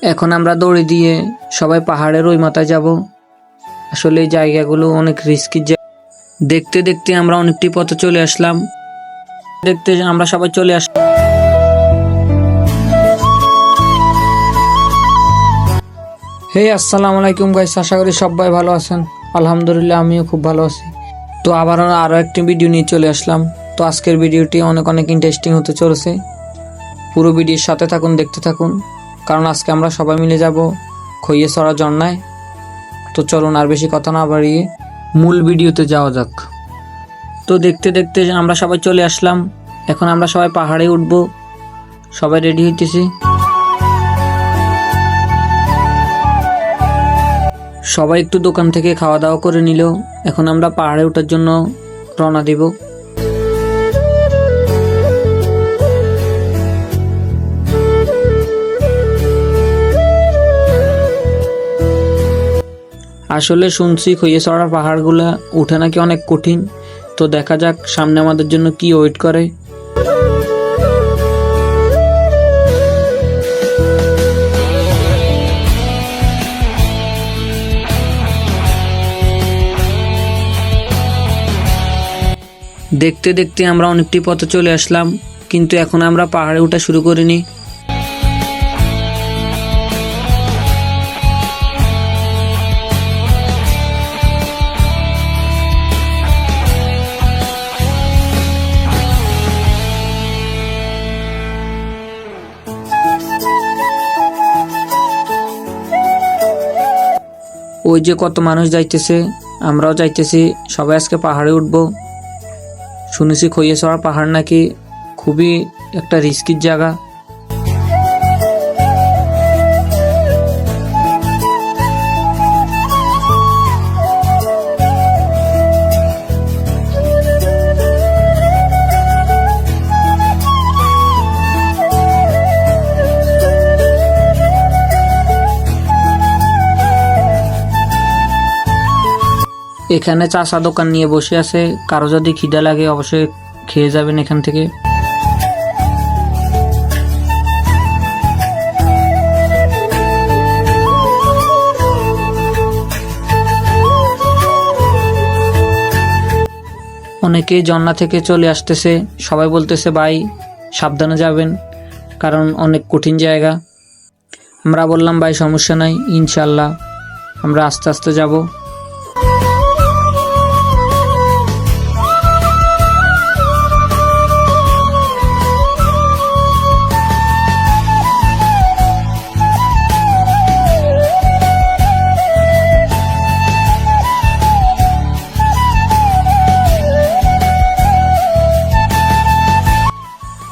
এখন আমরা দড়ি দিয়ে সবাই পাহাড়ের ওই মাথায় যাব। আসলে এই জায়গাগুলো অনেক রিস্কি। দেখতে দেখতে আমরা অনেকটি পথে চলে আসলাম। দেখতে আমরা সবাই চলে আসলাম। হে আসসালামু আলাইকুম গাইস, আশা করি সবাই ভালো আছেন। আলহামদুলিল্লাহ আমিও খুব ভালো আছি। তো আরও একটি ভিডিও নিয়ে চলে আসলাম। তো আজকের ভিডিওটি অনেক ইন্টারেস্টিং হতে চলেছে। পুরো ভিডিওর সাথে থাকুন, দেখতে থাকুন, কারণ আজকে আমরা সবাই মিলে যাব খইয়েছড়া ঝর্ণায়। তো চলুন আর বেশি কথা না বাড়িয়ে মূল ভিডিওতে যাওয়া যাক। তো দেখতে দেখতে আমরা সবাই চলে আসলাম। এখন আমরা সবাই পাহাড়ে উঠব। সবাই রেডি হইতেছি। সবাই একটু দোকান থেকে খাওয়া দাওয়া করে নিল। এখন আমরা পাহাড়ে ওঠার জন্য রওনা দিব। আসলে শুনছি খইয়েছড়ার পাহাড়গুলা উঠে নাকি অনেক কঠিন। তো দেখা যাক সামনে আমাদের জন্য কি ওয়েট করে। দেখতে দেখতে আমরা অনেকটি পথে চলে আসলাম, কিন্তু এখন আমরা পাহাড়ে ওঠা শুরু করিনি। ওই যে কত মানুষ যাইতেছে, আমরাও যাইতেছি। সবাই আজকে পাহাড়ে উঠবো। শুনেছি খইয়েছড়া পাহাড় নাকি খুবই একটা রিস্কির জায়গা। এখানে চাচা দোকান নিয়ে বসে আছে। কারো যদি খিদা লাগে অবশ্যই খেয়ে যাবেন এখান থেকে। অনেকেই ঝর্ণা থেকে চলে আসতেছে। সবাই বলতেছে ভাই সাবধানে যাবেন, কারণ অনেক কঠিন জায়গা। আমরা বললাম ভাই সমস্যা নাই, ইনশাল্লাহ আমরা আস্তে আস্তে যাব।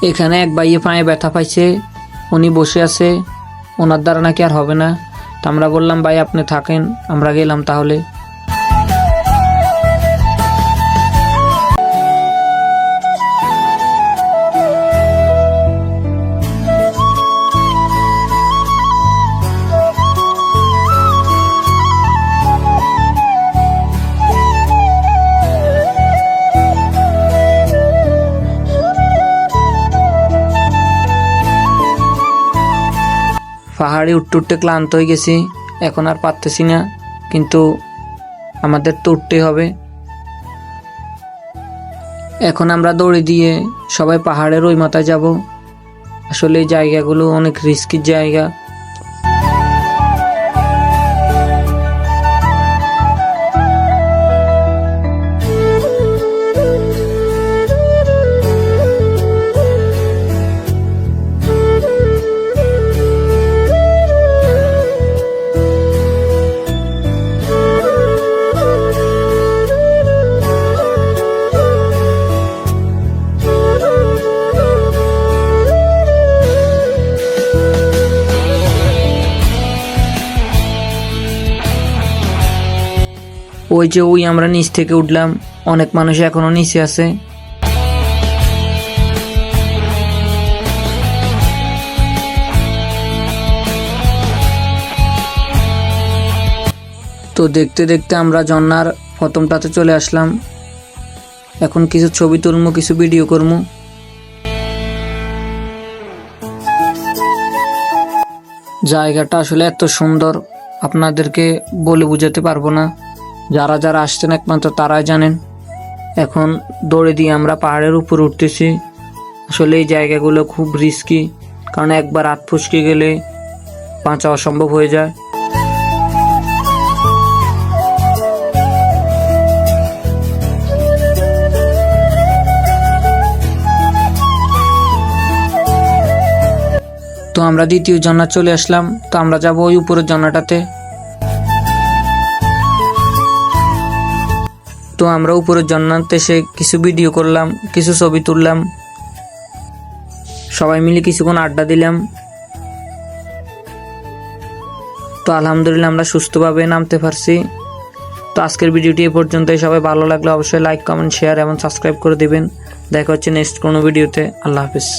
এখানে এক ভাইয়ে পায়ে ব্যথা পাইছে, উনি বসে আছে, ওনার দ্বারা নাকি আর হবে না। তো আমরা বললাম ভাই আপনি থাকেন, আমরা গেলাম তাহলে। পাহাড়ে উঠতে উঠতে ক্লান্ত হয়ে গেছি, এখন আর পারতেছি না, কিন্তু আমাদের তো উঠতেই হবে। এখন আমরা দড়ি দিয়ে সবাই পাহাড়ের ওই মাথায় যাব। আসলে এই জায়গাগুলো অনেক রিস্কির জায়গা। ওই যে আমরা নিচ থেকে উঠলাম, অনেক মানুষ এখনো নিচে আছে। তো দেখতে দেখতে আমরা ঝর্ণার প্রথমটাতে চলে আসলাম। এখন কিছু ছবি তুলবো, কিছু ভিডিও করবো। জায়গাটা আসলে এত সুন্দর, আপনাদেরকে বলে বোঝাতে পারবো না। যারা যারা আসছেন একমাত্র তারাই জানেন। এখন দড়ি দিয়ে আমরা পাহাড়ের উপর উঠতেছি। আসলে এই জায়গাগুলো খুব রিস্কি, কারণ একবার হাত ফসকে গেলে বাঁচা অসম্ভব হয়ে যায়। তো আমরা দ্বিতীয় ঝর্ণা চলে আসলাম। তো আমরা যাব ওই উপরের ঝর্ণাটাতে। তো আমরা উপরের ঝর্ণাতে এসে কিছু ভিডিও করলাম, কিছু ছবি তুললাম, সবাই মিলে কিছুক্ষণ আড্ডা দিলাম। তো আলহামদুলিল্লাহ আমরা সুস্থভাবে নামতে পারছি। তো আজকের ভিডিওটি এ পর্যন্তই। সবাই ভালো লাগলে অবশ্যই লাইক, কমেন্ট, শেয়ার এবং সাবস্ক্রাইব করে দিবেন। দেখা হচ্ছে নেক্সট কোনো ভিডিওতে। আল্লাহ হাফিজ।